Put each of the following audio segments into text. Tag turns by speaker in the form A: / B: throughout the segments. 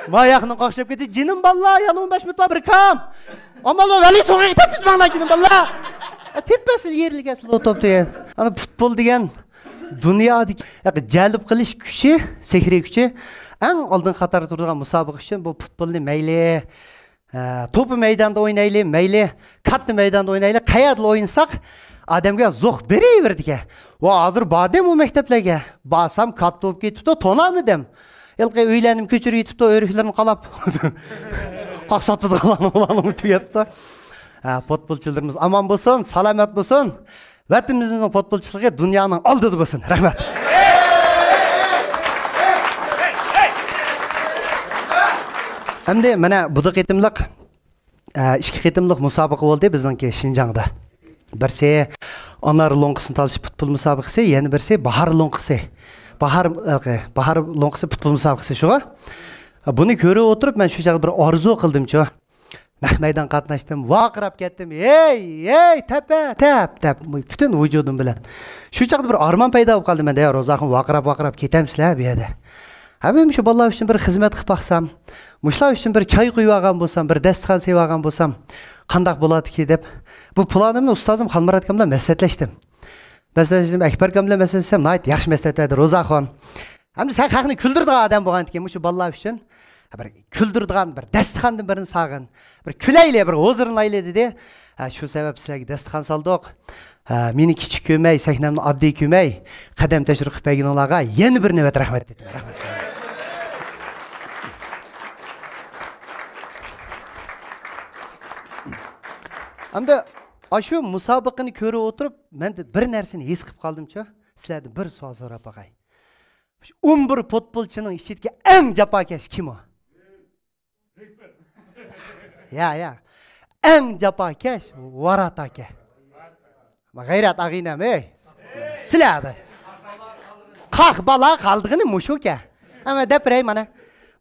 A: Mayaqını qaqşab ketdi. Jinim balla, yana 15 minut var bir kam. Amalo vali so'ngga ketib biz manglar jinim balla. Tepasi yerlik asli o top degan. Ana futbol degan dunyodagi jalb qilish kuchi, sehriy kuchi eng oldin qatorda turadigan musobaqa uchun bu futbolni mayli to'pi maydonda o'ynaylik, mayli katta maydonda o'ynaylik, qayerda o'ynasak odamga zo'q beraverdi ekan. Va hozir bordim u maktablarga. Borsam katta bo'lib ketibdi, tonamidim. Elqi uylanib ko'chirib yetibdi, o'riklarni qalab. Qaqsatdi qalanib tuyapti. Futbolchilarimiz aman bo'lsin, salomat bo'lsin. Vatanimizning futbolchiligi dunyoning oldida bo'lsin. Rahmat. Hamda mana bu qitimliq ikki qitimliq musobaqa bo'ldi bizningki Shinjongda. Birsi onlar lo'nqisini talish futbol musobaqasi, yana birsi bahar lo'nqisi. Bahar lo'nqisi futbol musobaqasi shuga. Buni ko'rib o'tirib men shu joyda bir orzu qildim-chu. Naq maydon qatnashdim, vaqirab ketdim. Ey, tap, butun vujudim bilan. Shu joyda bir armon paydo bo'lib qoldi menda. Ro'zaxim vaqirab ketamsizlar bu yerda. Hamma shu bolalar uchun bir xizmat qilib baqsam, mushlar uchun bir choy quyib olgan bo'lsam, bir dasturxon sevib olgan bo'lsam, qandoq bo'ladi-ki deb bu planimni ustozim Xalmurat aka bilan maslahatlashdim. Akbar aka bilan maslahatlashsam, "Nayt, yaxshi maslahatadi Ro'zaxon. Hamda sen haqni kuldirdigan odam bo'lgandan shu bolalar uchun bir kuldirdigan bir dasturxondan birini sog'in, bir kulayli, bir o'zirinayli" dedi. Shu sabab sizlarga dasturxon soldik. Meni kichik ko'may, sahnamni oddiy ko'may, qadam tashrif qilib berganlarga yana bir navbat rahmat aytaman. Rahmat. Hamda shu musobaqani ko'rib o'tirib, men bir narsani his qilib qoldim-chu. Sizlardan bir savol so'rab boqay. 11 futbolchining ichidagi eng jafokash kim o? Ya. Eng jafokash Varat aka. G'ayrat ag'inam, Sizlarda. Qaq bala qoldig'ini mushuka. Ama depray mana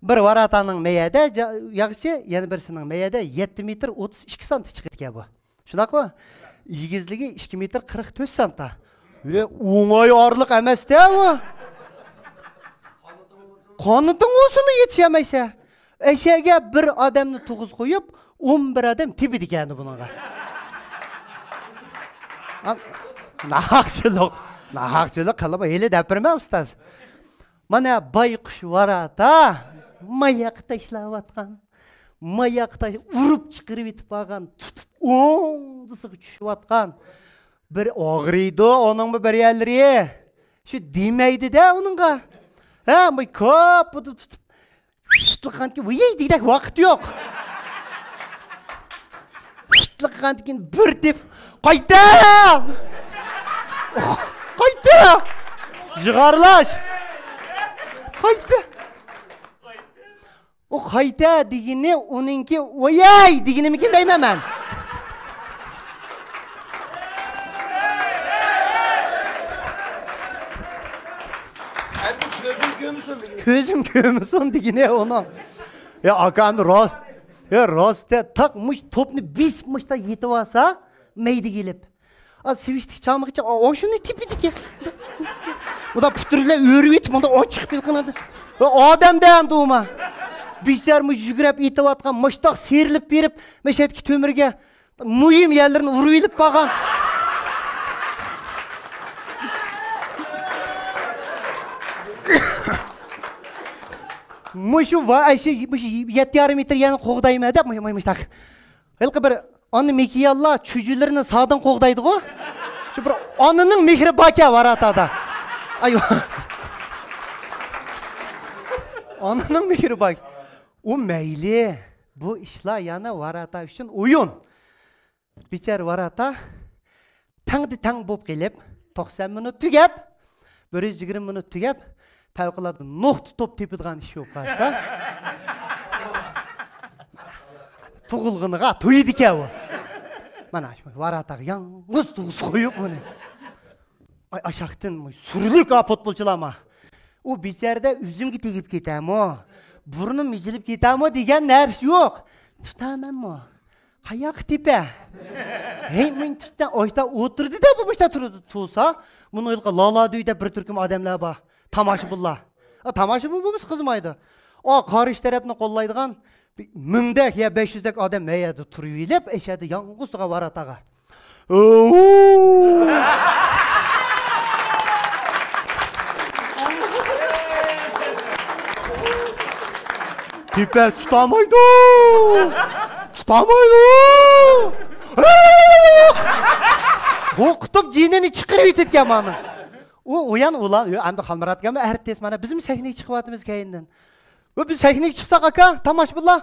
A: bir Varataning meyada yaxshi, yana birisining meyada 7 metr 32 sant chiqib bu. Shunaqa? Yigizligi 2 metr 44 sant. O'ng'ay orliq emas-da bu. Qoniting o'simi yetishmaysa, eshaga bir odamni tug'iz qo'yib, 11 odam tepidi ekan bunga. Nahaqchilik qilib hali dapirma ustoz. Mana bayqush Varata mayaqda ishlayotgan, mayaqda urib chiqirib yetib qolgan, tutib o'ngdisiga tushayotgan bir og'riydi, oningmi bir yerlari. Shu demaydi-da uningga. May ko'p tutib shitliqanki, "Voy" deydek vaqt yo'q. Shitliqankin bir deb qayta! Jig'arlash. Qayta. O qayta degini uninki "Voy" deginimikin deyman men. Gözüm kömüsün degine ona. Ya akan rost. Ya rostda takmış topni bismişta yetib olsa maydi kelib. Sevishtik chamig'icha shuni tepidiki. Uda puturlar o'rib yetib, bunda ochiq bilqinadi. Odamda ham do'ma. Bicharmish yugurib yetayotgan mushtaq serilib berib, meshatki to'mirga muhim yerlarini urib ilib qolgan. Mushu va ayshi 7,5 metr yana qo'g'dayma deb mushtaq. Hilqi bir onu mekiyalla çücülerini sağdan qo'g'daydi-ku. Shu bir onaning mehri baka Varatada. Ayo. Onaning mehri bak. O mayli. Bu ishlar yana Varata uchun o'yin. Bichar Varata tang bo'lib kelib, 90 minut tugab, 120 minut tugab, favqulodda nuqta top tepadigan ish yo'q qolsa. Tug'ilg'iniga to'ydi ekan u. Mana shu Varataga yalnız tug'iz qo'yib buni. Aşaqdan surlik futbolchilarma. O bichorda o'zimga tegib ketamo, burnim mijilib ketamo degan narsa yo'q. Tutamanmi? Qayoq tepa? Men tutdan oyda o'tirdi-da bu boshda turdi. Tursa, buni ilqa lala deydi bir turkum odamlar bor. Tomoshabinlar. Tomoshabin bo'lmas qizmaydi. O karış tarafını kollaydıgan 1000'dek ya 500'dek adam meyedi turuyuylep eşedi yalnız tuğa varatağa. Tipe tutamaydı. Tutamaydı. Qo'rqitib jinini chiqirib yetgan mani. U uyan ulan, endi Xalmuratga artist mana bizim sahneye chiqyapmiz keyindan. Biz sahneye chiqsak aka, tomoshabinlar,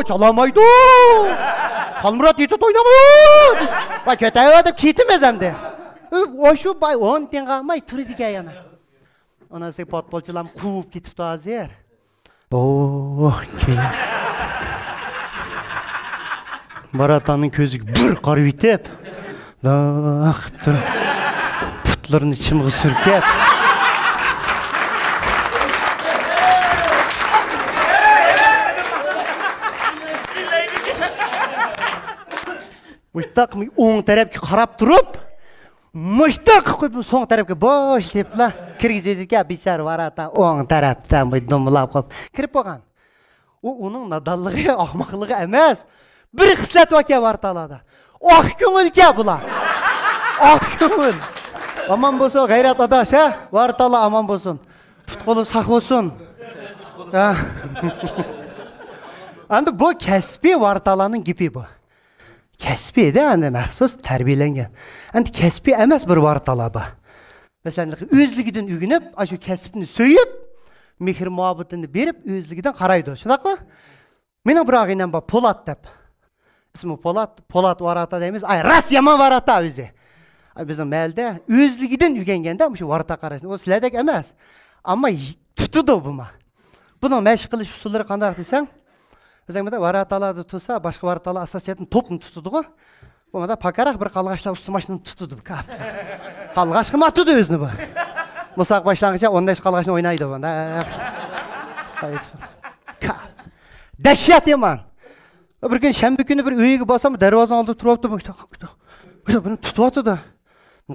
A: chalamaydi. Xalmurat yetib o'ynamaydi. Va ketaverib ketimiz hamda. O shu bay 10 tenga may turdi yana. Onasi potbolchilar quvib ketibdi hozir. Baratanın közü bir qarib yetib, dur. Putlarını içime sürkep. Müştak mı on tarafga qarab turib, müştak qo'yib so'ng tarafga bosh debla kirgizdik ya bichar varata on tarafdan bu dumlab qo'yib kirib bo'lgan. U uning nadonligi, ahmoqligi emas, bir xislat vaka vartalada. Oq ko'ngilga bular. Oq ko'ngil. Aman bo'lsin g'ayrat adash, ha? Vartala aman bo'lsin. Tutquli saq bo'lsin. Endi bu kasbiy vartalarning gipi bu. Kasbiy de endi maxsus tarbiyalangan. Endi kasbiy emas bir vartala bu. Masalan, o'zligidan ugunib, shu kasbni so'yib, mehr muhabbatini berib, o'zligidan qaraydi. Shunaqmi? Mening bir og'inam bor, Polat deb. İsmi Polat varata deymiz. Ay, ras yaman varata o'zi. Bizim məldə özlügidən ügəngəndə bu varata qarasın. O sizlədək emas. Amma tutudu buma. Bunun məşq qilish usulları qandaq desən? Məsələn, varatalarda tutsa, başqa varatalar asasiyyətin topunu tutudu. Bunda pakaraq bir qalğaşlar üstü maşını tutudu. Qalğaş qıma tutudu özünü bu. Musaq başlanğıca 15 qalğaşını oynaydı bunda. Dəhşət yaman. Bir gün şənbə günü bir uyga basam, darvozanın aldida turibdi. Bunu tutuvatdı da.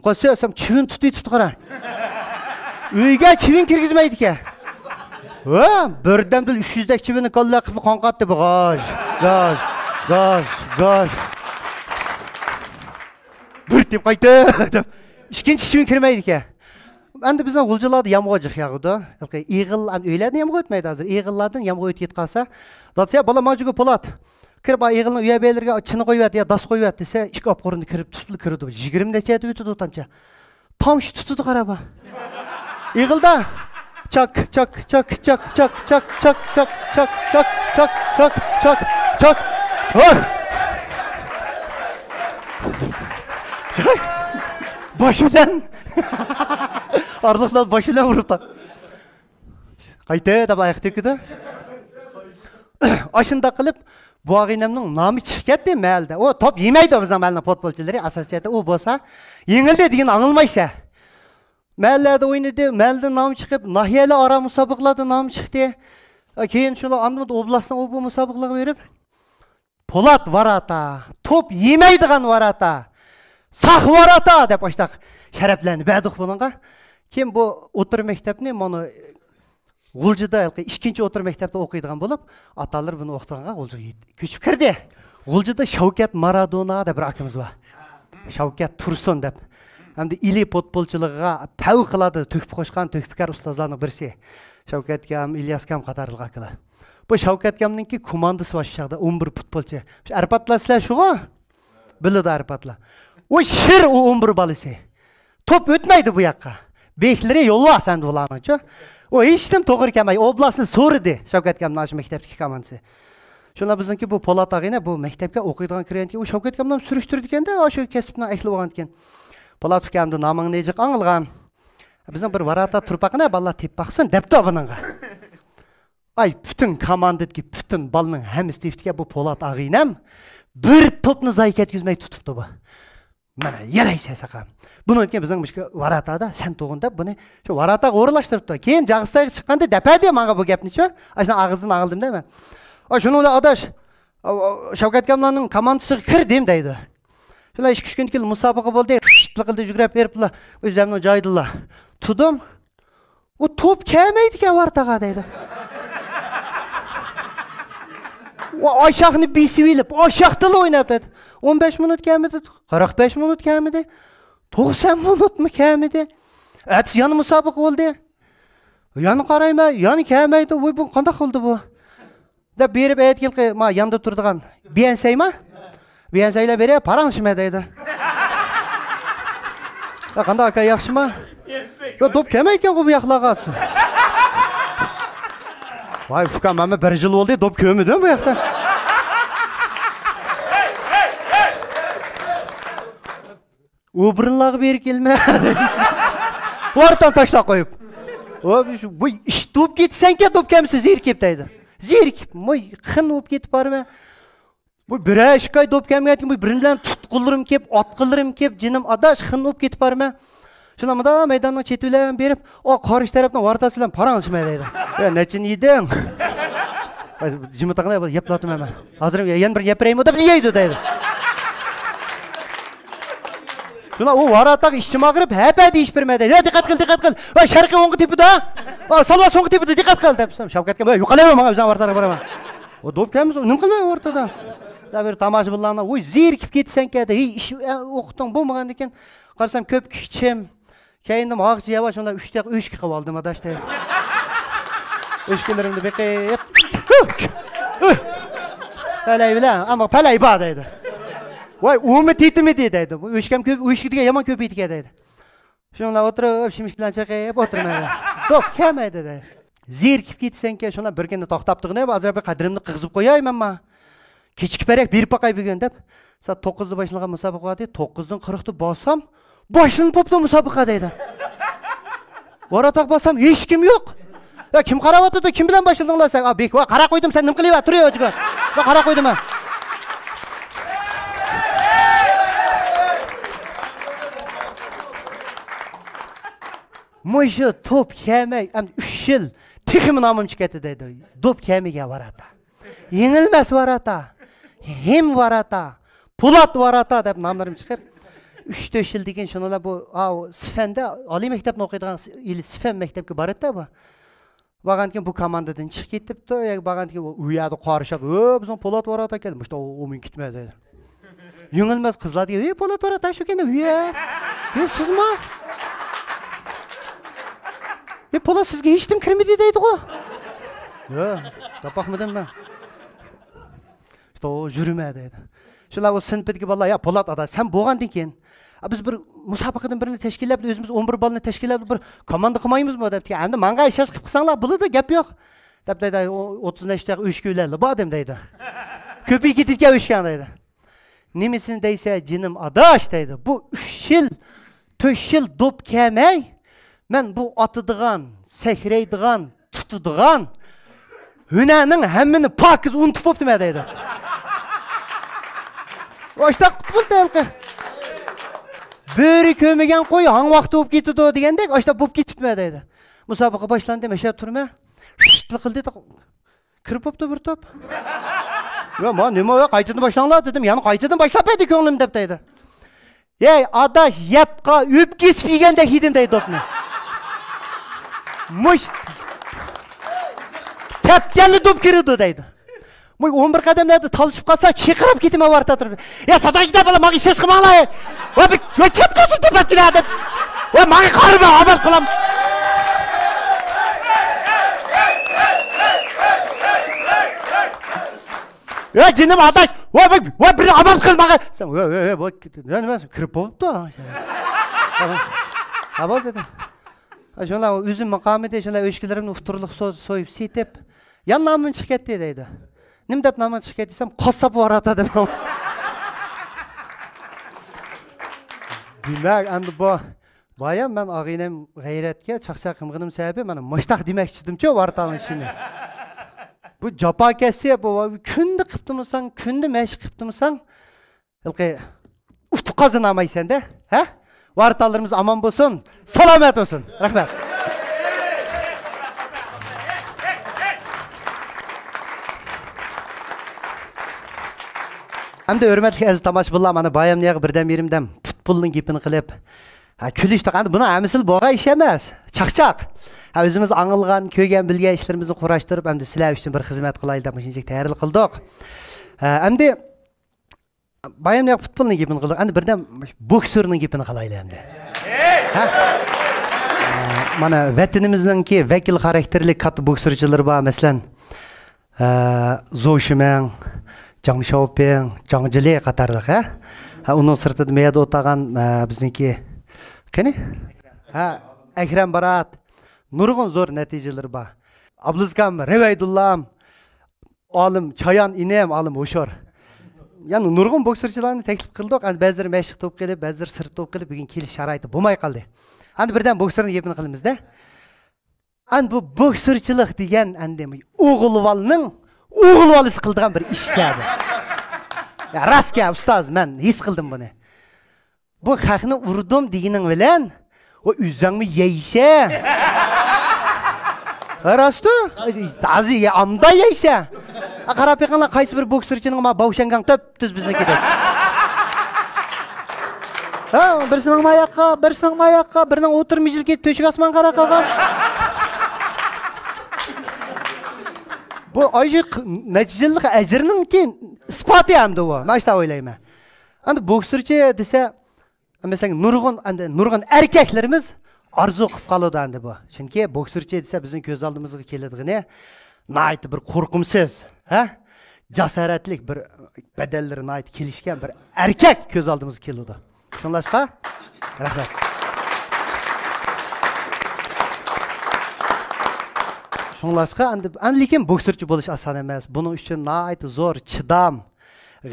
A: Qo'ysam chivin tutib qara. Uyga chivin kirgizmaydi ki. Birdamda 300 dak chivini qo'llab qilib qonqatdi bu g'osh. Bir deb qaytdi. Ikkinchi chivin kirmaydi ki. Endi bizning g'uljilarda yamg'oq yog'di. Eğil o'ylarni yamg'oq o'tmaydi hozir. Eğillardan yamg'oq o'tib ketsa, datsa bola majuga Polat. Kirib eğilni uya beylerge çini qo'yibdi ya das qo'yibdi desa, ikki opqo'rini kirib tutib kirdi. 20 necha o'tdi tamcha. Tam shu tutdi qaraba. Eğilda çak. Başıdan arlıqlar başıdan vurubda. Qayta da ayaq töküdü. Aşında qilib bu ağinamның namı chiqib ketdi məldə. O top yemeydi bizning məlning futbolchilari, asosiyati u bo'lsa, yengildi degan anılmaysa. Məllərdə oynadı, məldə namı chiqib, nahiyali ara musobaqalarda namı chiqdi. Keyin shular Andijon oblastdan bu musobaqalarga berib, Polat varata, top yemeydigan varata, saq varata deb başlaq sharaflanib berdik buningga. Kim bu o'tir maktabni mana G'uljida ikkinchi o'tir maktabda o'qiydigan bo'lib, atalar buni o'qitganga G'uljiga ko'chib kirdi. G'uljida Shavkat Maradona deb bir akamiz bor. Shavkat Tursun deb. Hamda ili futbolchiligiga favqulodda to'kib qo'shgan to'kpikar ustozlarning birisi. Shavkat kam, İlyas kam qatorliq akalar. Bu Shavkat kamninki komandasi bor shu chaqda 11 futbolchi. Arpatlar sizlar shuga? Biladi arpatlar. O shir o 11 balasi. Top o'tmaydi bu yoqqa. Beklari yo'l var sende ulanınca. O iştim to'g'ri kelmay, oblastni so'ridi Shavkat kamning shu maktabdagi komandasi. Shunlar bizniki bu Polat ag'ina bu maktabga o'qiydigan kirganki, u Shavkat kamdan surishtirdi ekanda, shu kasbni ahlib olgan ekan. Polat kamning nomini nejiq angilgan. Bizning bir varata turpaqina balla tepbaqsin debdi buningga. Ay bütün komandadagi bütün balning hammasi tepdiga bu Polat ag'inam bir topni zayi ketkizmay tutibdi bu. Mana yaraysa saqam. Bunu ötken bizning varatada sen to'g'inda buni shu varataga o'rlashtiribdi. Keyin Jag'istonga chiqqanda dapadi menga bu gapni-chi. Ashuna og'izdan ag'ildim deyman. Shuni ular adash Shavkat kamlarning komandasiga kir dem deydi. Shular 2-3 kun kelib musobaqa bo'ldi. Qildi yugurib beribdilar. O'zimni joydilar. Tudim. O top kelmaydi-ku varataga deydi. O aşağını bisivilip, aşağıda oynayıp dedi. 15 minut kemidi, 45 minut kemidi, 90 minut mu kemidi? Ertesi yanı musabık oldu. Yanı qarayma, yanı kemeydi. Oy bu qanday qildi bu? Deb berib aytgilqi, ma yanında turdigan. Biyensayma? Biyensaylar bere paranshima deydi. Ya qanday aka yaxshimi? Yo dop kemaykan bu yoqlarga. Vay Fukan, mana 1 yil bo'ldi, dop ko'midi bu yoqda. U birinlarga berib kelma. Ortadan tashlab qo'yib. Bu ish dop ketsanki dop kemsiz zerikib deydi. Zerikib, moy qin bo'lib ketib borma. Bu 1-2 oy dop kemgan, bu birindan tutqulirim kelib, otqilarim kelib, jinim adash qin bo'lib ketib borma. Shunamda maydonning chetularini berib, o qarish tarafdan o'rtasi bilan paranshima deydi. Ya nechin yeding? Jimotaqni yaplatdim men. Hozir yana bir gapiraymi deb yeydi deydi. Shuna u varataq ishchima qilib, hapa deyish bermadi. Ya diqqat qil. Va sharqiy o'ng'i tepida. Va salva so'ng'i tepida diqqat qil debsam, Shavkatga yo'qalayman, men o'zim o'rtaga boraman. O do'pkamiz nima qilmay o'rtada. Da bir tomoshabinlarni, "Voy, zerikib ketsan-kada, ish o'qiting bo'lmagan ekan." Qarasam ko'p kichim. Keyindim og'zi yavaş onlar 3 daqiqa 3 qilib oldim adashda. O'shkilarimni beqib. Palay bilan, ammo palay bor deydi. Voy, umi tetimi deydi. Bu o'shkam ko'p, o'shkiga yomon ko'p etgan deydi. Shunlar o'tirib, shimishkilan chaqib o'tirmaydi. Dop kelmaydi deydi. Zerikib ketsan-ki, shunlar bir kunda to'xtabdig'ini, hozir bir qadrimni qizib qo'yaymanmi? Kechikib barak berib boqay bugun deb. Soat 9 da boshlangan musobaqa edi. 9 dan 40 da bosam, boshlanib popdi musobaqa deydi. Varataq bosam, hech kim yo'q. Ya kim qarab o'tirdi? Kim bilan boshladinglar sen? Bek, va qara qo'ydim, sen nima qilyapsan? Tur yo'qchiga. Va qara qo'ydim men. Mo'sha top kelmay, 3 yil texim nomim chiqadi deydi. Top kelmaga varata. Yengilmas varata. Hem varata. Po'lat varata deb nomlarim chiqib 3-4 yil degan shunalar bu Sifanda oliy maktabni o'qiydigan yil Sifan maktabga boradi bu. Bag'ankin bu komandadan chiqib ketibdi, bag'ankin u yerda qarishib, bizning Po'lat varata keldi. Mushta u men ketmaydi. Yengilmas qizlar deydi, Po'lat varata shu ekan, sizmi? Po'lat sizga hech kim kirmadi deydi-ku. Topaqmadim men. İşte o yürüme deydi. Shular o sinfdagi bolalar, ya Po'lat ada, sen bo'lgandan keyin biz bir musobaqadan birini tashkillab, o'zimiz 11 bolani tashkillab bir komanda qilmaymizmi debdi. Endi menga ishlash qilib qilsanglar, bo'ladi, gap yo'q. Deb deydi, 30 daqiqa o'shkuylarlar bor dem deydi. Ko'pay ketgan o'shgan deydi. Nimasini deysa, jinim adash deydi. Bu 3 yil, 4 yil dop kelmay, men bu otidigan, sakraydigan, tutadigan hunarning hammani pokiz unutib bo'ptim deydi. Oshta qutbul telqi. Biri ko'migan qo'y, hang vaqt bo'lib ketdi degandek, oshta bo'lib ketibmi deydi. Musobaqa boshlandi, mesha turma. Qildi, kirib bo'pti bir top. Yo, men nima yo'q, qaytadan boshlanglar dedim. Yana qaytadan boshlab edi ko'nglim deb deydi. Ey, adash, yapqa o'p kesib yegandek yedim deydi topni. Mush Tepkelli dop kirdi deydi. Moy 11 qadamlarda talishib qolsa, chaqirib ketaman varta turib. Ya sadaqida bola, menga ish qilmanglar. Va bir chat qo'sib tepatdilar deb. Va menga qarama, amal qilam. Ya jinim adash, va bir amal qil menga. Sen nima kirib bo'libdi. Ha bo'ldi dedi. Şunlar üzüm maqamida şunlar o'shkilarimni ufturliq so'yib setib, yan nomim chiqib ketdi deydi. Nim deb nomim chiqib ketdi desam, qassob varata deb. Demak, endi bu boya men og'inam g'ayratga chaqchaq qilganim sababi mana mushtaq demoqchidim-ku varataning ishini. Bu jafokasi bu kunda qilibdimisan, kunda mashq qilibdimisan, ilqi uftu qozinamaysan-da, ha? Vartalarımız aman bo'lsin, salomat bo'lsin. Rahmat. Hamda hurmatli aziz tomoshabinlar, mana bayamniyaga birdan berimdan futbolning gapini qilib, Ha kulish degan buni amisil bo'lgan ish emas. Chaqchaq. Ha o'zimiz angilgan, ko'rgan, bilgan ishlarimizni qurashtirib, hamda sizlar uchun bir xizmat qilaylik deb shunchalik tayyorlik qildik. Hamda bayamliq futbolning gapini qildik. Endi birdan bokserning gapini qilaylik endi. Mana vatanimizningki vakil xarakterli katta bokserchilar bor, masalan, Zhou Shimeng, Zhang Xiaoping, Zhang Jili qatorliq, uning sirtida meyda o'tagan bizniki qani? Akram Barat, nurg'un zo'r natijalar bor. Abdulazizkam Revaydullam, olim Chayon inem, olim O'shor. Ya'ni nurg'un bokserchilarni taklif qildik. Endi ba'zilari mashq to'p kelib, ba'zilari sirt to'p kelib, bugun kelish sharoiti bo'lmay qoldi. Endi birdan bokserning gapini qilamiz-da. Endi bu bokserchilik degan endi o'g'ilvolning o'g'ilvolisi qildigan bir ish kabi. Ya rastga ustoz, men his qildim buni. Bu xalqni urdim deganing bilan o üzangni yeysa. Rastu? Azi amda yeysa. Qarab yiqqanlar qaysi bir bokserchining ma bavshangan tuz biznikidek. Birisining mayoqqa, birisining mayoqqa, birining o'tirmijilga to'shik osmon qara qolgan. Bu oyiq natijalik ajrining keyin isboti hamda bu. Men shunday o'ylayman. Endi bokserchi desa, masalan, nurg'un erkaklarimiz arzu qilib qoladi endi bu. Chunki bokserchi desa bizning ko'z oldimizga keladigini nayt bir qo'rqimsiz, jasoratlik bir badallari nayt kelishgan bir erkak ko'z oldimizga keladi. Shunlashqa? Rahmat. Shunlashqa endi lekin bokserchi bo'lish oson emas. Buning uchun nayt zo'r chidam,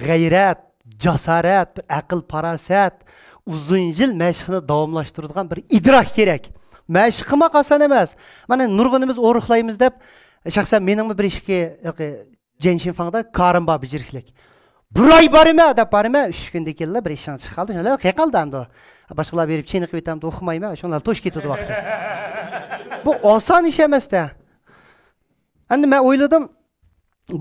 A: g'ayrat, jasorat, aql farosat, uzun yil mashqni davomlashtiradigan bir idrok kerak. Mashq qilmoq oson emas. Mana nurg'unimiz o'riqlaymiz deb, shaxsan mening bir ishga Jenshinfangda karim bor bijiriklik. Bir oy borma deb borma, 3 kunda keldi, bir ishdan chiqib qoldi. Shunlar qayqaldi hamda. Boshqalar berib chiniqib etamdi, o'qimayman, shunlar to'sh ketadi vaqti. Bu oson ish emas-da. Endi men o'yladim,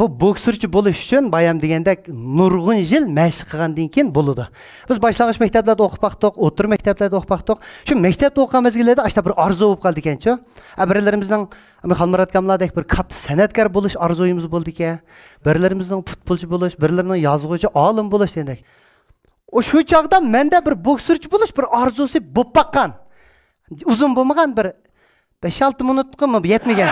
A: bu bokserchi bo'lish uchun bayam degandek nurg'un yil mashq qilgandan keyin bo'ladi. Biz boshlang'ich maktablarda o'qib baqdik, o'rta maktablarda o'qib baqdik. Shu maktabda o'qigan mezgillarda ashta bir orzu bo'lib qoldi ekan-ku. Birlarimizning Xalmurat kamlardek bir katta san'atkor bo'lish orzuyimiz bo'ldi ekan. Birlarimizning futbolchi bo'lish, birlarining yozuvchi, olim bo'lish dedik. O shu chaqda menda bir bokserchi bo'lish bir orzusi bo'lib baqqan. Uzun bo'lmagan bir 5-6 minutqami yetmagan.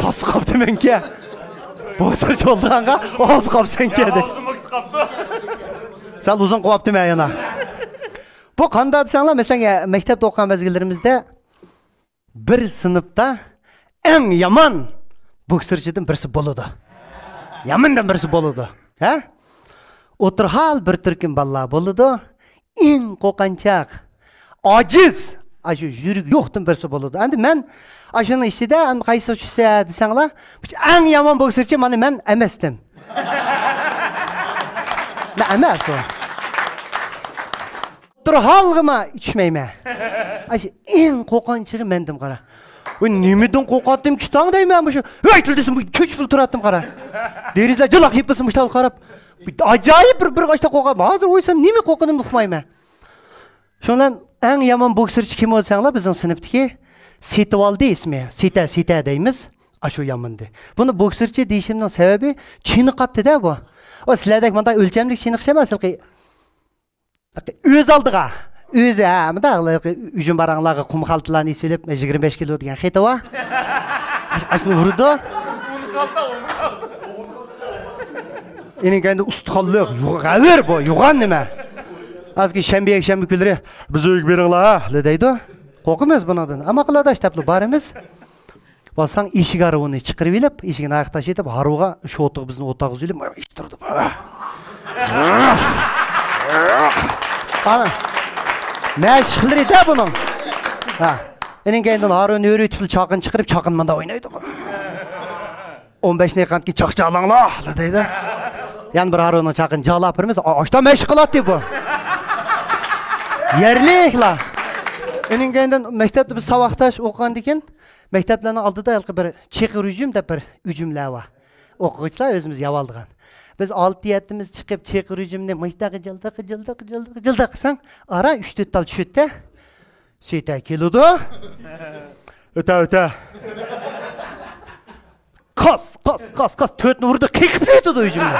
A: Tas qopdi menga. Bokserchi bo'lganga oz qopsan kedi. Sal uzun qopdi men yana. Bu qanday desanglar, masalan, maktabda o'qigan mezgillarimizda bir sinfda eng yomon bokserchidan birisi bo'ladi. Yamandan birisi bo'ladi. O'tirhal bir turkum bolalar bo'ladi. Eng qo'qanchaq, ojiz, shu yurig yo'qdan birisi bo'ladi. Endi men ashuni ichida qaysi tushsa desanglar, eng yomon bokserchi mana men emasdim. Men emas o. O'tirhalg'ima tushmayman. Shu eng qo'qanchig'i mendim qara. Bu nimadan qo'rqatdim ki tong deyman bu shu. Aytildisin bu cho'chib turatdim qara. Derizlar jilaq yepilsin mushtal qarab. Ajoyib bir qashta qo'rqam. Hozir o'ysam nima qo'rqinimni uqmayman. Shundan eng yomon bokserchi kim bo'lsanglar bizning sinfdagi Setivaldi ismi. Seta deymiz. Shu yomondi. Buni bokserchi deyishimning sababi chiniqatdi-da bu. O sizlardek bunday o'lchamlik chiniqish emas, o'z oldiga o'zi mındaqlar ucun baranglarga qum xaltalarni söylep 25 kilo degan xeta va. Ashuni urdi. Ening kendi ustxonliq yo'g'aver bu, yo'g'an nima? Azki shanba kunlari biz o'yib beringlar, deydi. Qo'rqimiz bundan. Ammo qiladi ashtapli barimiz. Bolsang eshik aruvini chiqirib elib, eshigini oyoq tashitib, haruga shu o'tiq bizni o'tog'iz elib, ishtirdi. Ana. Mashqlari-da buning. Ening kendidan haruni o'raytib chaqin chiqirib, chaqin manda o'ynaydi. 15 neqantki chaqchaqlanglar, deydi. Yani bir haruni chaqin jala birimiz, oshda mashq qiladi bu. Yerliklar. Ening kendidan maktabda biz saboqdash o'qigandan keyin maktablarning oldida bir cheqir hujum deb bir hujumlar bor. O'quvchilar o'zimiz yavaldigan. Biz 6-7miz chiqib cheqir hujumni mishta qildi qilsang, ara 3-4 tal tushdi. Seyta keludi. O'ta. Qas, 4ni urdi, qiqib ketdi hujumda.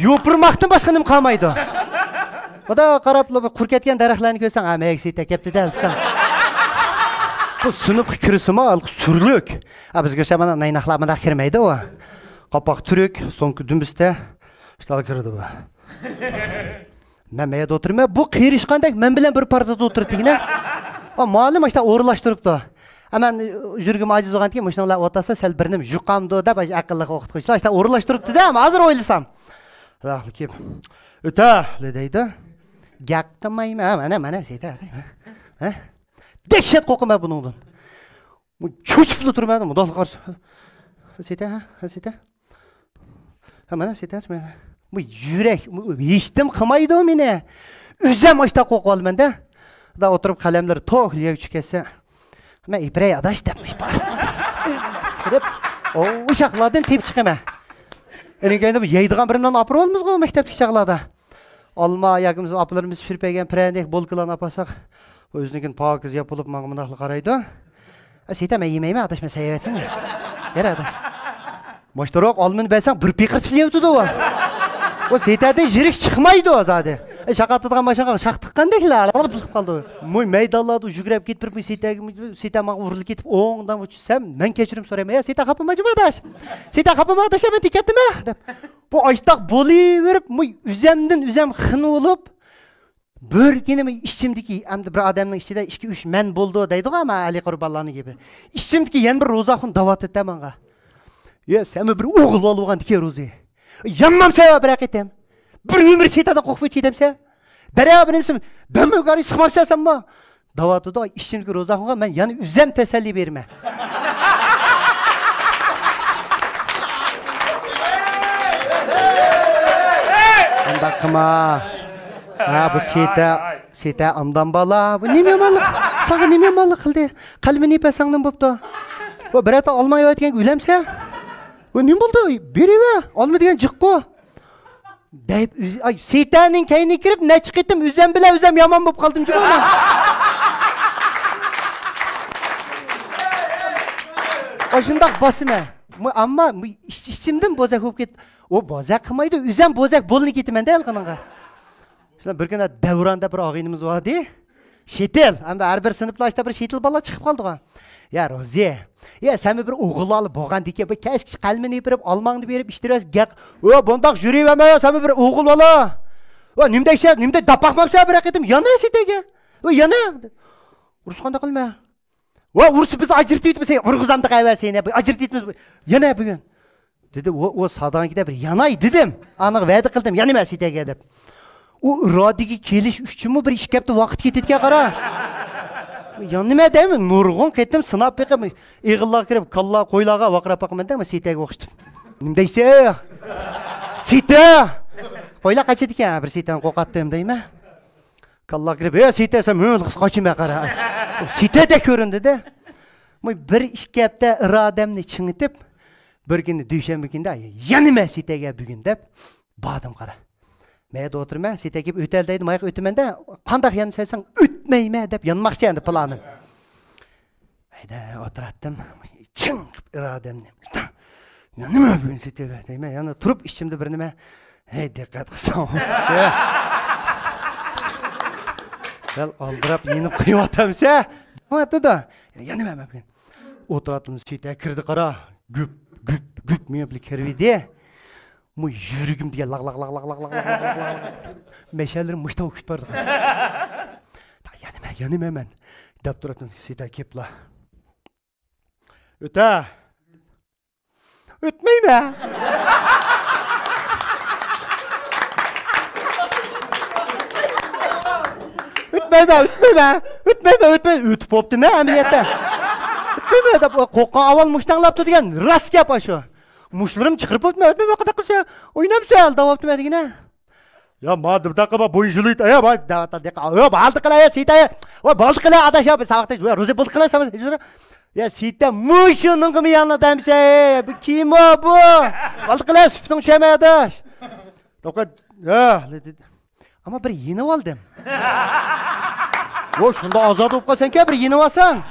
A: Yo'pirmoqdan boshqa nima qolmaydi. Oda qarab, qurib ketgan daraxtlarni ko'rsang, "Amak seyta kelibdi" desang. Bu sinfga kirisimi, surlik. Bizga shamana naynaqlamada kirmaydi u. Qopoq turuk, so'ngki dumbisda ishtal kirdi bu. Men mayda o'tirma, bu qiyirishqandek men bilan bir partada o'tiribdingna. Ma'lum ishda o'rinlashtiribdi. Men yurgim ajiz bo'lganki, mashinalar o'tasa sal birnim yuqamdi deb aqlli o'qituvchilar ishda o'rinlashtiribdi-da, hozir o'ylasam. Rahli kelib, "O'ta" deydi. Gap qilmayman, mana seyta. Ha? Dehşet qo'rqaman buningdan. Cho'chib turmadim, xudo qarshi. Seyta. Mana seyta. Bu yurak, eshitdim qilmaydi meni. O'zim ochta qo'rqib olmanda. Da o'tirib qalamlar to'g'liga tushkasa. Men ibray adash debmish boribman. Kirib, o'shaqlardan tep chiqaman. Endi bu yeydigan birimdan apir olmizmi maktabga chaqlarda. Olma yagimiz aplarimiz firpagan prendek bolkalarni apasak, o'zinikin pokiz yapılıb mağmınaqlı qaraydı. Seyta men yemayman, adashma sayavatin. Yara adash. Moshtaroq olmini bilsang bir piqirtib yeydi o. O seytadan jirik chiqmaydi o zade. Shaqatadigan mashinaga shaq tiqqandeklar qilib qoldi. Mo'y maydonlarda yugurib ketib bir seyta maqu urilib ketib o'ngdan o'tsam, men kechirim so'rayman. Seyta xapamajmi adash? Seyta xapama adash men tikatdimi deb. Bu açtaq bo'laverib, mo'y uzamdan xin bo'lib bir günüm işçimdeki, bir adamın içinde 2-3 men buldu deydi ama Ali Qurbanlarni gibi. İşçimdeki yan bir rozaxun davat etdi menga. Ya sen bir o'g'il olgan dike rozi. Yanmam sen bırak etem. Bir ömür setada qo'qib ketemse. Beraberimsin. Ben mi gari sıkmapsan mı? Davatı da işçimdeki rozaxunga men yani üzem teselli berme. Bakma. Bu seyta amdan bala. Bu neme malıq? Sana neme malıq qildi? Qalbini pesangdan bo'pti. Bu birata olmay o'tgan o'lamsa? Bu nima bo'ldi? Beriva. Olmaydigan jiqqo. Deyip seytaning kayni kirib ne chiqitdim, o'zim bilan o'zim yomon bo'lib qoldim jumana. Oshundoq bosima. Ammo ishchimdan bozak bo'lib ketdi. O bozak qilmaydi, o'zim bozak bo'linib ketaman-da alqananga. Şuna bir gün Devranda bir ağaynımız vardı. Şetil. Hem de her bir sınıflaşta bir şetil bala çıkıp kaldı. Ya Rozi. Ya sen bir oğul alıp boğan dike. Keşke kalbini verip almanını verip iştiriyoruz. Gel. Bundak jürüyeme ya. Sen bir oğul ala. Nimde dapakmam sen bırak ettim. Yana sitege. Yana. Urusqanda kılma. Urus biz acırt etmiz. Urguzamda kayver seni. Acırt etmiz. Yana bugün. Dedi o sağdan gide bir yanay dedim. Anıq vədi qıldım. Yanıma sitege edip. O iradigi kelish uchunmi bir ish kelibdi, vaqt ketayotgan qara. Nima deymi? Nurg'un ketdim, sinab beqib, ig'illar kirib, kalla qo'ylarga vaqirab boqmanda, men setaga o'xshdim. Nima deysiz? Seta! Qo'ylar qachadi ekan, bir setani qo'qatdim deymi? Kalla kirib, seta sen men qochima qara. Setada ko'rindi-da. Men bir ish kelibdi, irodamni chingitib, bir kuni dushanba kunda, yanima setaga bugun deb bordim qara. Meyda oturma, seyta kelib o'taldaydi, mayq o'tmanda, qandaq yan saysan o'tmayma deb yanmoqchi endi planim. Hayda, o'tiratdim. Ching irodamni. Nima bugun seytaga deyman, yana turib ishimda bir nima. Hey, diqqat qilsam. Sal oldirab yenib qo'yayotamsa, nima yana nima bugun. O'tiratdim, seyta kirdi qara, gup men bilan kirdi. Mu yürügüm diye laq. Meşelerim muşta okuyup bardı. Yanıma hemen. Dep duratın seyta kepla. Öte. Ötmeyme. Ötmeyme. Ötüp optu me ameliyatda. Ötmeyme dep qo'qqan avval muştanlaptı degan rast gap aşu. Muşlarım çıkırıp ötme kadar kısa. Oynamsa al davaptı medigine. Ya madem takıma boyun jülüyt. Ya bak ya baldı kıla ya sita. O baldı kıla adaş ya savaşta. Ya roze baldı kıla sama. Ya sita muşunun kimi yanına demse. Bu kim o bu? Baldı kıla süptün şeme adaş. Tokat ya. Ama bir yeni aldım. O şunda azad olup kalsan ki bir yeni alsan.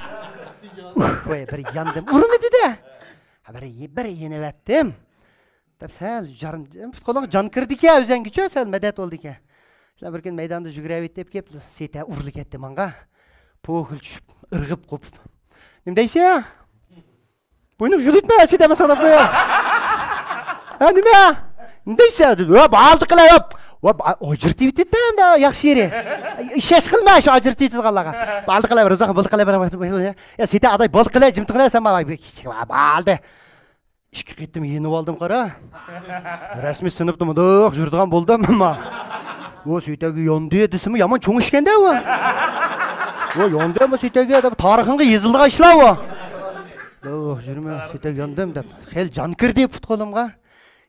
A: Vay bir yandım. Urmadı da. Bir yeni ettim. Tabi sel jarım futbolga can kirdi ki o'zang kuchi sel medet oldu ki. Shular bir kun maydonda yugurib deb kelib seta urilib ketdi menga. Po'kil tushib, irg'ib qopib. Nima deysiz? Buni yurtma seta masala qo'ya. Ha nima? Nima deysiz? Va baldi qilib. Va ojirtib ketdi-da yaxshi yeri. Ishlash qilma shu ojirtib turganlarga. Baldi qilib, rizq baldi qilib. Ya seta aday baldi qilib jimti qilasan baldi. İşki kettim yeni aldım qara. Resmi sınıfta mıdık jurdigan boldum ama. O süйтеги yondu edisimi yaman çoğun işkende o. O yondu ama süйтеги tarixinga yazıldığı işler o. Jurma süйтеги yondum deb xel jan kirdi futbolimga.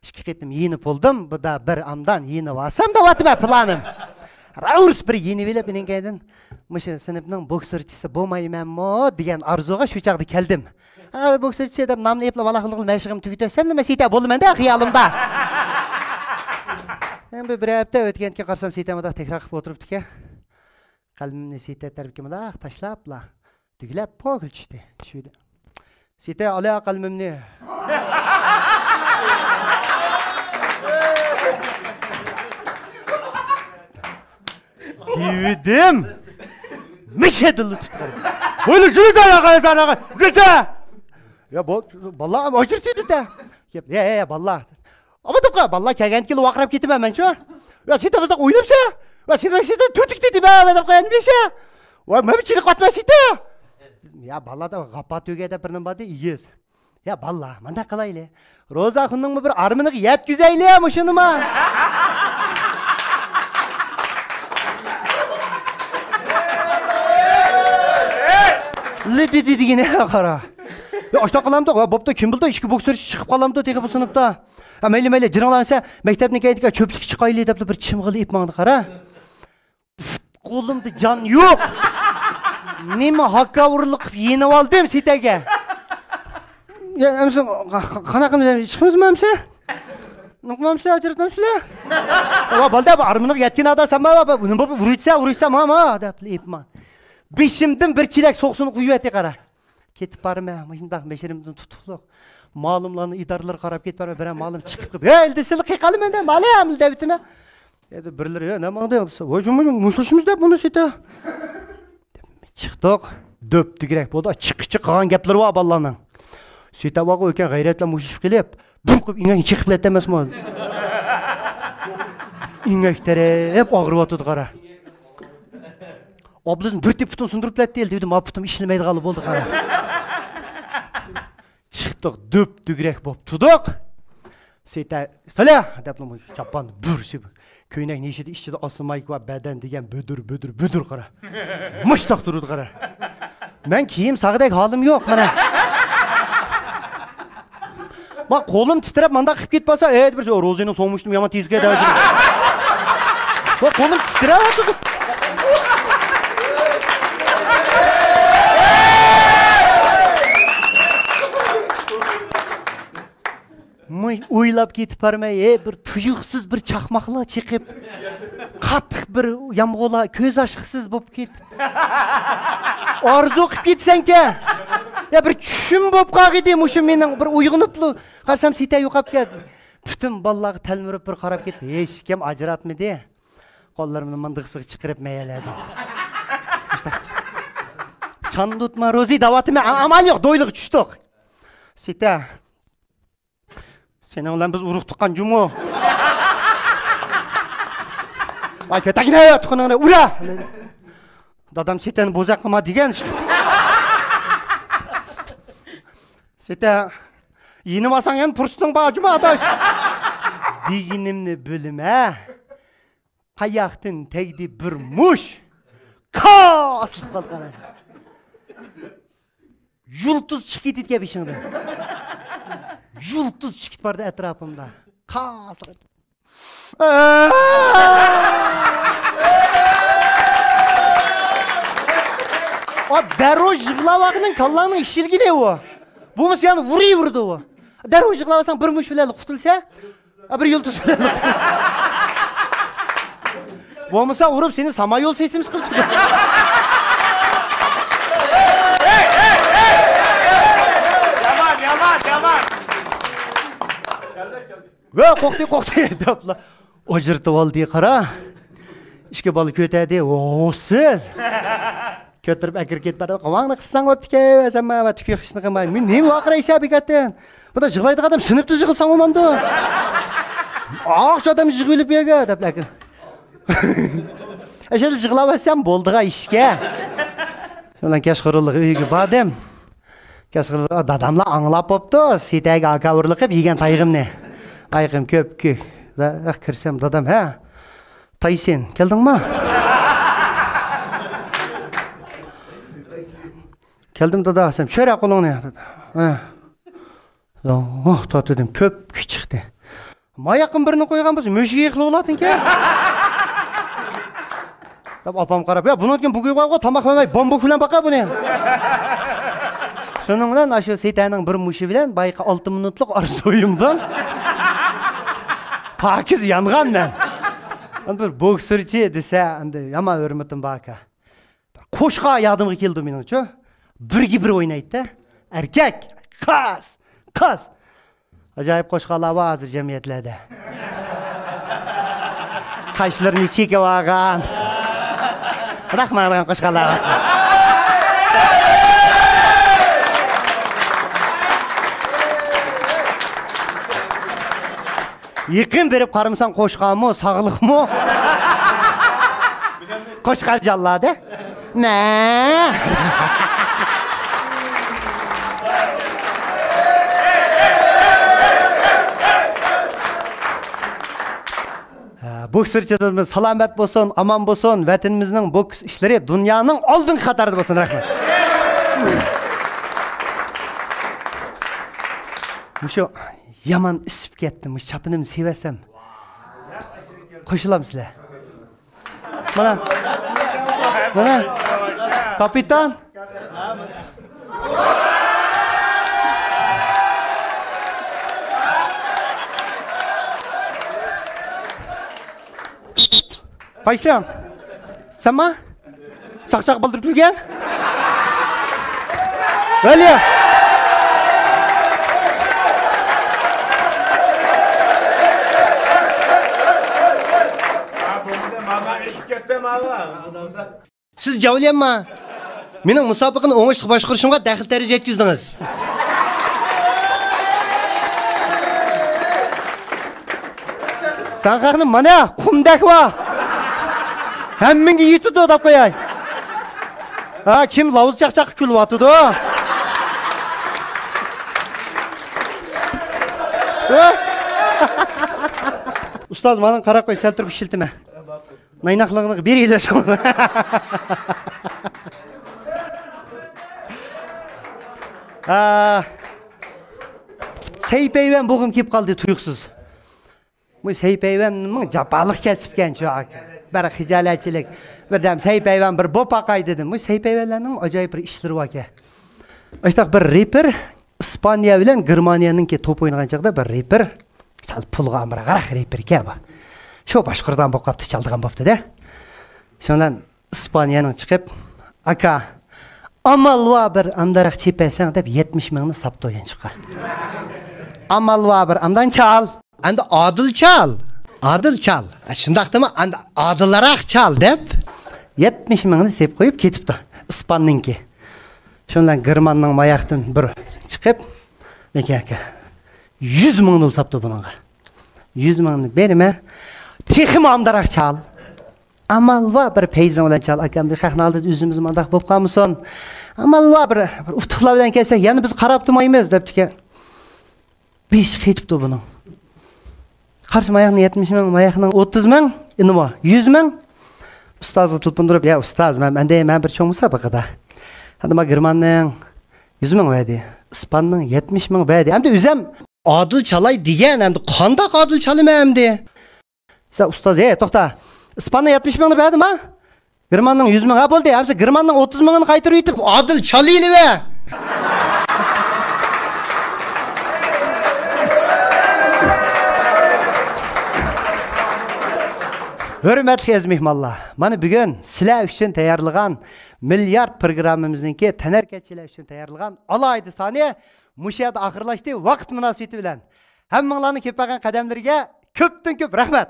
A: İşki kettim yeni boldum. Bu da bir amdan yeni vasam da vatma planım. Raurs bir yeni bilip meningaydan mushu sinfning bokserchisi bo'lmaymanmi degan arzuga shu chaqda keldim. Ha bokserchi deb nomni eplab alaqilib mashg'im tugatsam nima sita bo'ldimda xiyolimda. Endi bir hafta o'tgandan qarsam sitamada takrar qilib o'tiribdi-ku. Qalbimni sita tarafga mudaq tashlabla tuglab pokil tushdi. Shuyda. Sita ala qalbimni. Yedim. Mişedilli tutar. Böyle şunu sana. Gıca. Ya bu vallahi acırtıydı da. Ya vallahi. Ama da vallahi kelgen kilo vakrap gittim hemen şu. Ya sita bizde oynamsa. Ya sita tütük dedi be ben koyan bir şey. Vay ben çilik atma sita. Ya vallahi da kapat ögede birinin badı iyiyiz. Ya vallahi manda kılaylı. Roza Hun'un bir armınık yet güzeyli ya muşunuma. Lidi yine qara. Ya ashta qalamda, bobda kim bildi, ishki bokserchi chiqib qalamda tegi bu sinfda. Ha mayli jinolansa, maktabning kaytiga cho'plik chiqayli deb bir chimg'ili ip mangdi qara. Qo'limda jon yo'q. Nima hakka urilib yenib oldim sitaga. Ya amsa qanaqa chiqimizmi amsa? Nuqmamsizlar, ajratmamsizlar? Ola balda arminiq yetgan adam sama nima uruysa mama deb ipman. Beşimden bir çilek soğusunu kuyuvetti qara. Ketip barım ya, mıyındaq meşerimden tutuqluq. Malumlarını idarlar qarab ketip barım, bir malum çıkıp qip. Eldisili qiqalı menden, mali amil debitim ya. Dedi birileri ya, ne mağda yoksa? Hocam, muşlaşımız dep bunu seti. Çıqtık, döptü gerek boldu. Çıqıcı qağan gepleri var ballarının. Seti vağı öken gayretle muşlaşıp gelip, burqıp inen çıqıp letemez mi? İnektere hep ağrı batıdı qara. Ablasın bir putun sundurub lat deyildi, dedim, putum işlemeydi qalı boldu qara. Çıqtık, döp dügrek bop tuduq. Seta, "Sala!" dep çapan bürsüp. Köynek neşede işçide asılmayık var, beden degen bödür qara. Mıştaq durdu qara. Men kiyim sağıdak halim yok mana. Bak kolum titrep manda qip ketpasa, bir rozeni soğumuştum yaman tezge de. Bak kolum titrep atdı. O'ylab ketib barmay, bir tuyuqsiz bir chaqmoqla chiqib, qattiq bir yamg'ola ko'z ochqisiz bo'lib ketib. Orzu qilib ketsan-ki. Ya bir tushim bo'lib qolg'idi, mushu mening bir uyg'onibli, qarsam sita yo'qolib ketdi. Butun bolalarga talmirib bir qarab ketdi. Hech kim ajratmadi. Qo'llarimni mindiqsiga chiqarib mayaladi. Chandutma rozi davatime amal yo'q, do'yliq tushdik. Sita Seni ulan biz uruq tuqqan jumu. Ay ketagina ya tuqqanına ura. Dadam seteni bozaq qilma degan. Seta yeni basang yan pursning bajuma adaş. Deginimni bilme. Qayaqtin tegdi bir mush. Asılıb qalgan. Yulduz chiqib ketgan beshingdan. Yulduz chiqib bardi atrofimda. Qasır. Dərroj yığılavağının kallanın işilgi de o. Bu mu seni vurdu o. Dərroj yığılavasan bir müşvilerle kutulsa, bir yıldız filerle kutulsa. Bu mu sen vurup seni samayol sesimiz kıldı.
B: Yaman.
A: Ve koktu deyapla. O cırtı oldu qara. İşke balı kötedi. Siz. Kötürüp әкір кетпеді. Қаваңны қыссаң өпті ке, әзәмі, түке қышыны қымай. Мен не уақыр айса бекеттен? Бұда жығылайды қадам, сыныпты жығылсаң омамды. Ақ жадам жығылып еге, деп әкір. Әшеді жығылап әсем болдыға ішке. Шолан кеш құрылығы үйге бадым. Кеш құрылығы дадамла аңылап опты. Сетәгі акауырлық еп, еген тайғым не? Айғым көп көк. Кірсем дадам, тай сен, келдің ма? Keldim dada asam, şöyle kolunu dedi. Tat dedim, köp çıktı. Mayakın birini koygan bolsa, möşüge yıkılı oladın ki. Apam qarab, ya bunu etken bugu koyga tamak vermey, bombuk filan baka bu ne? Şunun bilen aşı seytanın bir muşu bilen bayqa 6 minutluk arzu oyumdan pakiz yangan ben. Bir boksırçı dese, yama örmetim baka. Koşqa yadımı keldi mening çö. Bir oynaydı da. Erkek, kız. Acayip koşqalar var hazır cemiyetlerde. Kaşlarını çeke vagan. Rahmanlıgan koşqalar var. Yıkın berip qarımsan koşqa mı, sağlıq mı? Koşqa jalladı. Ne? Boksırçılarımız salamet bolsun, aman bolsun, vatanimizning boks işleri dünyanın oldin qatarida bolsun, rahmat. Muşo yaman isip ketdim, çapınımı sevesem. Qo'shilam sizlar. Mana. Kapitan. Qaysan? Sama? Saq-saq bildirtilgan? Vali. Siz javlanma. Mening musobaqani o'ngishli boshqarishimga daxl daraja yetkizdingiz. Sen qaqni mana qumdak va. Hamminga yetdi deb qo'yay. Kim lavuz chaqchaq kulib atdi. Ustoz, meni qarab qo'y, sal turib ishiltma. Naynaqligini bir eylesin. Seypeyven bugün kep kaldı tuyuksuz. Bu seypeyvenning japaliq kasibgan cho'q. Bir hijolatchilik, birdam seypeyven bir bopaqay dedim. Bu seypeyvenlarning ajoyib bir ishlari bor aka. Ashtaq bir reper İspaniya bilan Germaniyaningki top o'ynagan chaqda bir reper sal pulga amra qaraq reper ka bu. Shu boshqurdan bo'lib qopti, chaldigan bo'pti-da. Shundan İspaniyaning chiqib, aka amalva bir amdaraq chepasang deb 70 mingni sapto o'yin chiqa. Amalva bir amdan chal. Endi adil chal. Adil chal. Shundaqdimi? Endi adilaroq chal deb 70 mingni sep qo'yib ketibdi. İspanninki. Shundan Germanning mayaqdan bir chiqib, "Meka aka, 100 mingni sapto buningga. 100 mingni berma. Texim amdaroq chal. Amalva bir peyzan bilan chal akam, bir haqni oldi o'zimiz mandaq bo'lib qolmisan. Amalva bir uftuqlar bilan kelsak, yana biz qarab turmaymiz debdi-ki. 5 ketibdi buning. Qarshi mayaqni 70 ming, mayaqning 30 ming, nima? 100 ming. Ustozga tilpindirib, "Ya ustoz, men bir cho'ng musobaqada. Hadi ma Germanning 100 ming verdi. İspanning 70 ming verdi. Endi o'zim adil chalay degan, endi qandoq adil chalayman endi?" Sen ustaz, to'xta. İspan'da 70 mingni berdim ha? Germanning 100 ming ha bo'ldi. Hamsa Germanning 30 mingini qaytarib yetib, Adil Chaliyli be. Hürmetli aziz mehmonlar, mana bugun sizlar uchun tayyorlagan milliard programmamizningki tanarkachilar uchun tayyorlagan alohida soni mushu yerda oxirlashdi. Vaqt munosabati bilan hammanglarning ko'paygan qadamlariga ko'pdan ko'p rahmat.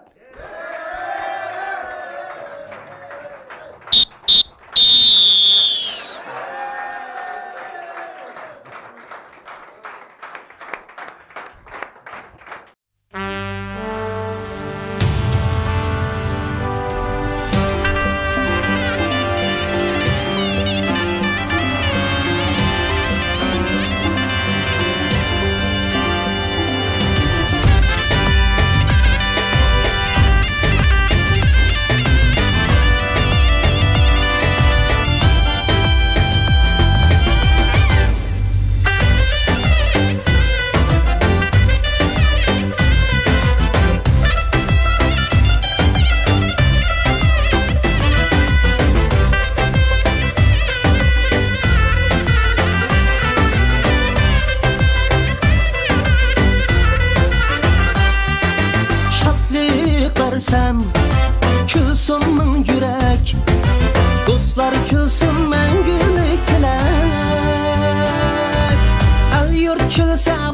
B: Külsün min yürek, dostlar külsün məngülük tilek. El yurt külsə